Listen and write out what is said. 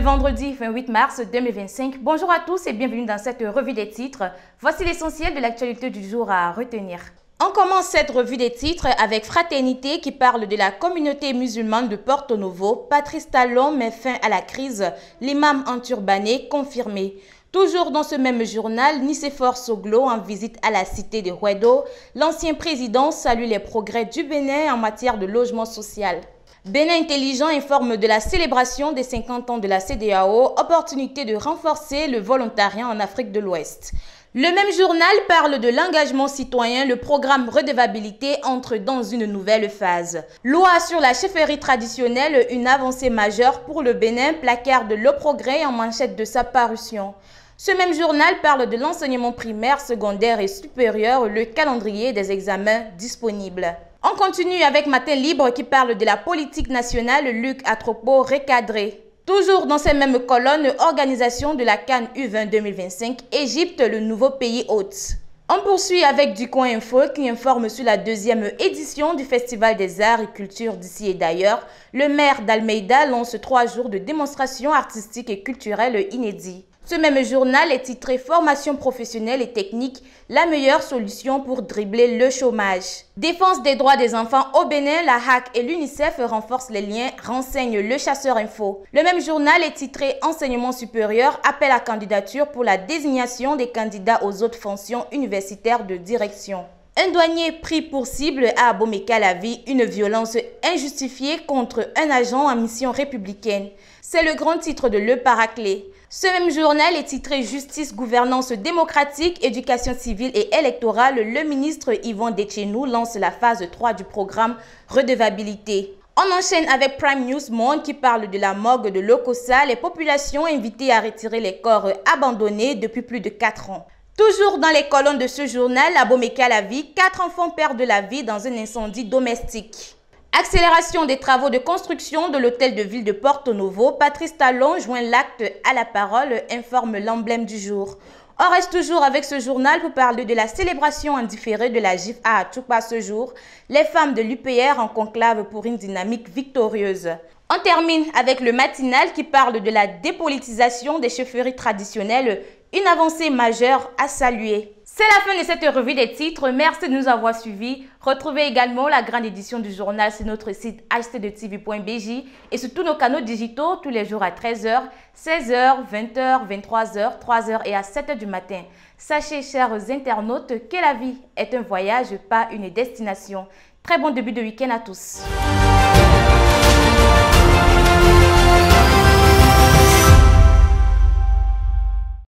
vendredi 28 mars 2025. Bonjour à tous et bienvenue dans cette revue des titres. Voici l'essentiel de l'actualité du jour à retenir. On commence cette revue des titres avec Fraternité qui parle de la communauté musulmane de Porto Novo. Patrice Talon met fin à la crise. L'imam enturbané confirmé. Toujours dans ce même journal, Nicéphore Soglo en visite à la cité de Huedo. L'ancien président salue les progrès du Bénin en matière de logement social. Bénin Intelligent informe de la célébration des 50 ans de la CEDEAO, opportunité de renforcer le volontariat en Afrique de l'Ouest. Le même journal parle de l'engagement citoyen, le programme Redevabilité entre dans une nouvelle phase. Loi sur la chefferie traditionnelle, une avancée majeure pour le Bénin, placard de Le Progrès en manchette de sa parution. Ce même journal parle de l'enseignement primaire, secondaire et supérieur, le calendrier des examens disponibles. On continue avec Matin Libre qui parle de la politique nationale, Luc Atropo recadré. Toujours dans ces mêmes colonnes, organisation de la CAN U20 2025, Égypte, le nouveau pays hôte. On poursuit avec Du Coin Info qui informe sur la deuxième édition du Festival des Arts et Cultures d'ici et d'ailleurs. Le maire d'Almeida lance 3 jours de démonstrations artistiques et culturelles inédits. Ce même journal est titré « Formation professionnelle et technique, la meilleure solution pour dribbler le chômage ». Défense des droits des enfants au Bénin, la HAC et l'UNICEF renforcent les liens, renseigne Le Chasseur Info. Le même journal est titré « Enseignement supérieur, appel à candidature pour la désignation des candidats aux autres fonctions universitaires de direction ». Un douanier pris pour cible à Abomey-Calavi, une violence injustifiée contre un agent en mission républicaine. C'est le grand titre de Le Paraclet. Ce même journal est titré « Justice, gouvernance démocratique, éducation civile et électorale ». Le ministre Yvon Dechenou lance la phase 3 du programme Redevabilité. On enchaîne avec Prime News Monde qui parle de la morgue de Lokossa, les populations invitées à retirer les corps abandonnés depuis plus de 4 ans. Toujours dans les colonnes de ce journal, à Abomey-Calavi, 4 enfants perdent la vie dans un incendie domestique. Accélération des travaux de construction de l'hôtel de ville de Porto Novo, Patrice Talon joint l'acte à la parole, informe l'emblème du jour. On reste toujours avec ce journal pour parler de la célébration en différé de la GIF à Achupa ce jour. Les femmes de l'UPR en conclave pour une dynamique victorieuse. On termine avec le matinal qui parle de la dépolitisation des chefferies traditionnelles, une avancée majeure à saluer. C'est la fin de cette revue des titres. Merci de nous avoir suivis. Retrouvez également la grande édition du journal sur notre site htdtv.bj et sur tous nos canaux digitaux tous les jours à 13h, 16h, 20h, 23h, 3h et à 7h du matin. Sachez, chers internautes, que la vie est un voyage, pas une destination. Très bon début de week-end à tous.